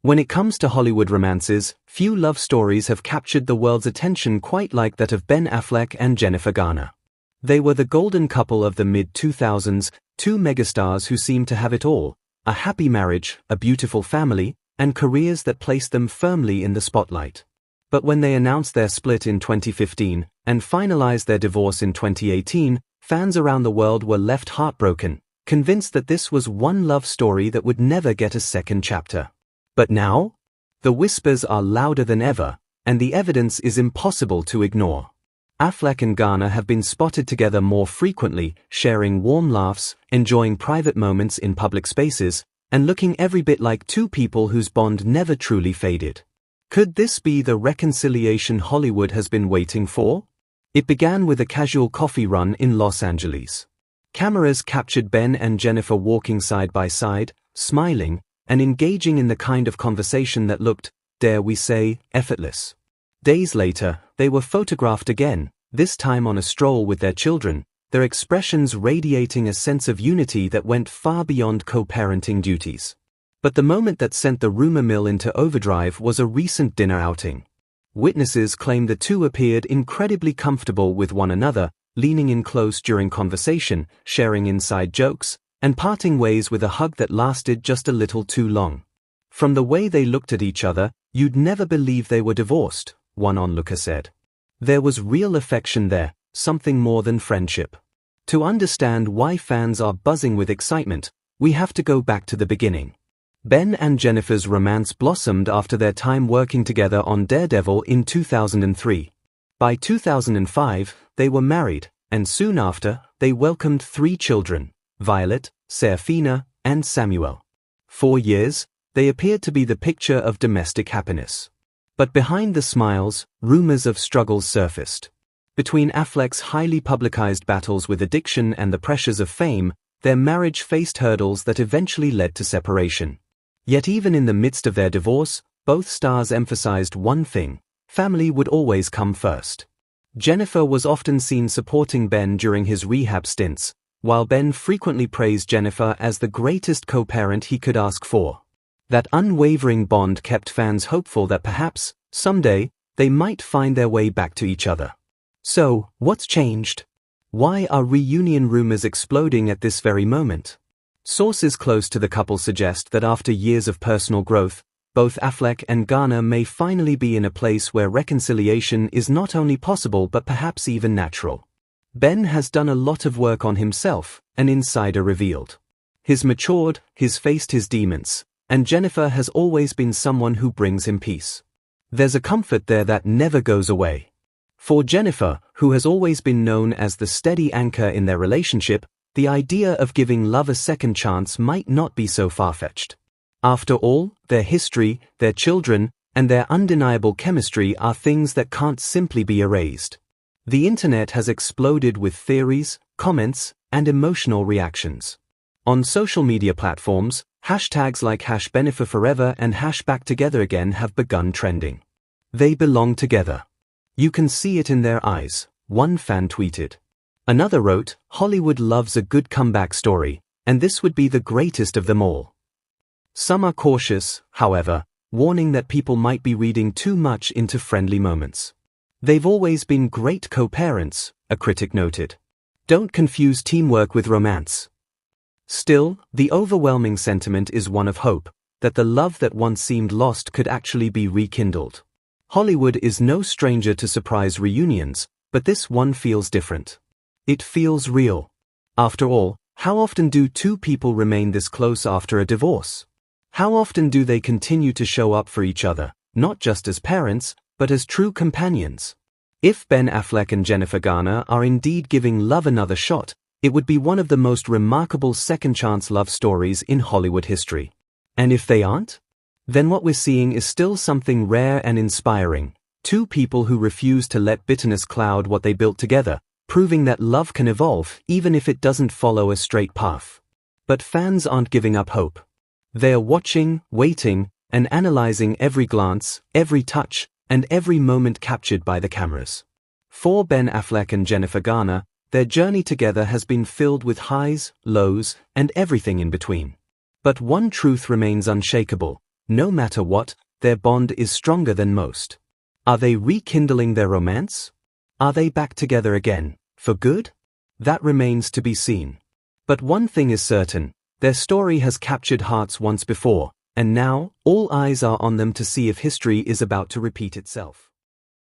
When it comes to Hollywood romances, few love stories have captured the world's attention quite like that of Ben Affleck and Jennifer Garner. They were the golden couple of the mid-2000s, two megastars who seemed to have it all: a happy marriage, a beautiful family, and careers that placed them firmly in the spotlight. But when they announced their split in 2015 and finalized their divorce in 2018, fans around the world were left heartbroken, convinced that this was one love story that would never get a second chapter. But now? The whispers are louder than ever, and the evidence is impossible to ignore. Affleck and Garner have been spotted together more frequently, sharing warm laughs, enjoying private moments in public spaces, and looking every bit like two people whose bond never truly faded. Could this be the reconciliation Hollywood has been waiting for? It began with a casual coffee run in Los Angeles. Cameras captured Ben and Jennifer walking side by side, smiling, and engaging in the kind of conversation that looked, dare we say, effortless. Days later, they were photographed again, this time on a stroll with their children, their expressions radiating a sense of unity that went far beyond co-parenting duties. But the moment that sent the rumor mill into overdrive was a recent dinner outing. Witnesses claim the two appeared incredibly comfortable with one another, leaning in close during conversation, sharing inside jokes, and parting ways with a hug that lasted just a little too long. From the way they looked at each other, you'd never believe they were divorced, one onlooker said. There was real affection there, something more than friendship. To understand why fans are buzzing with excitement, we have to go back to the beginning. Ben and Jennifer's romance blossomed after their time working together on Daredevil in 2003. By 2005, they were married, and soon after, they welcomed 3 children: Violet, Serafina, and Samuel. 4 years, they appeared to be the picture of domestic happiness. But behind the smiles, rumors of struggles surfaced. Between Affleck's highly publicized battles with addiction and the pressures of fame, their marriage faced hurdles that eventually led to separation. Yet even in the midst of their divorce, both stars emphasized one thing: family would always come first. Jennifer was often seen supporting Ben during his rehab stints, while Ben frequently praised Jennifer as the greatest co-parent he could ask for. That unwavering bond kept fans hopeful that perhaps, someday, they might find their way back to each other. So, what's changed? Why are reunion rumors exploding at this very moment? Sources close to the couple suggest that after years of personal growth, both Affleck and Garner may finally be in a place where reconciliation is not only possible but perhaps even natural. Ben has done a lot of work on himself, an insider revealed. He's matured, he's faced his demons, and Jennifer has always been someone who brings him peace. There's a comfort there that never goes away. For Jennifer, who has always been known as the steady anchor in their relationship, the idea of giving love a second chance might not be so far-fetched. After all, their history, their children, and their undeniable chemistry are things that can't simply be erased. The internet has exploded with theories, comments, and emotional reactions. On social media platforms, hashtags like #BeneferForever and #BackTogetherAgain have begun trending. They belong together. You can see it in their eyes, one fan tweeted. Another wrote, "Hollywood loves a good comeback story, and this would be the greatest of them all." Some are cautious, however, warning that people might be reading too much into friendly moments. "They've always been great co-parents," a critic noted. "Don't confuse teamwork with romance." Still, the overwhelming sentiment is one of hope, that the love that once seemed lost could actually be rekindled. Hollywood is no stranger to surprise reunions, but this one feels different. It feels real. After all, how often do two people remain this close after a divorce? How often do they continue to show up for each other, not just as parents, but as true companions? If Ben Affleck and Jennifer Garner are indeed giving love another shot, it would be one of the most remarkable second-chance love stories in Hollywood history. And if they aren't? Then what we're seeing is still something rare and inspiring: two people who refuse to let bitterness cloud what they built together, proving that love can evolve even if it doesn't follow a straight path. But fans aren't giving up hope. They're watching, waiting, and analyzing every glance, every touch, and every moment captured by the cameras. For Ben Affleck and Jennifer Garner, their journey together has been filled with highs, lows, and everything in between. But one truth remains unshakable: No matter what, their bond is stronger than most. Are they rekindling their romance? Are they back together again, for good? That remains to be seen. But one thing is certain, their story has captured hearts once before, and now, all eyes are on them to see if history is about to repeat itself.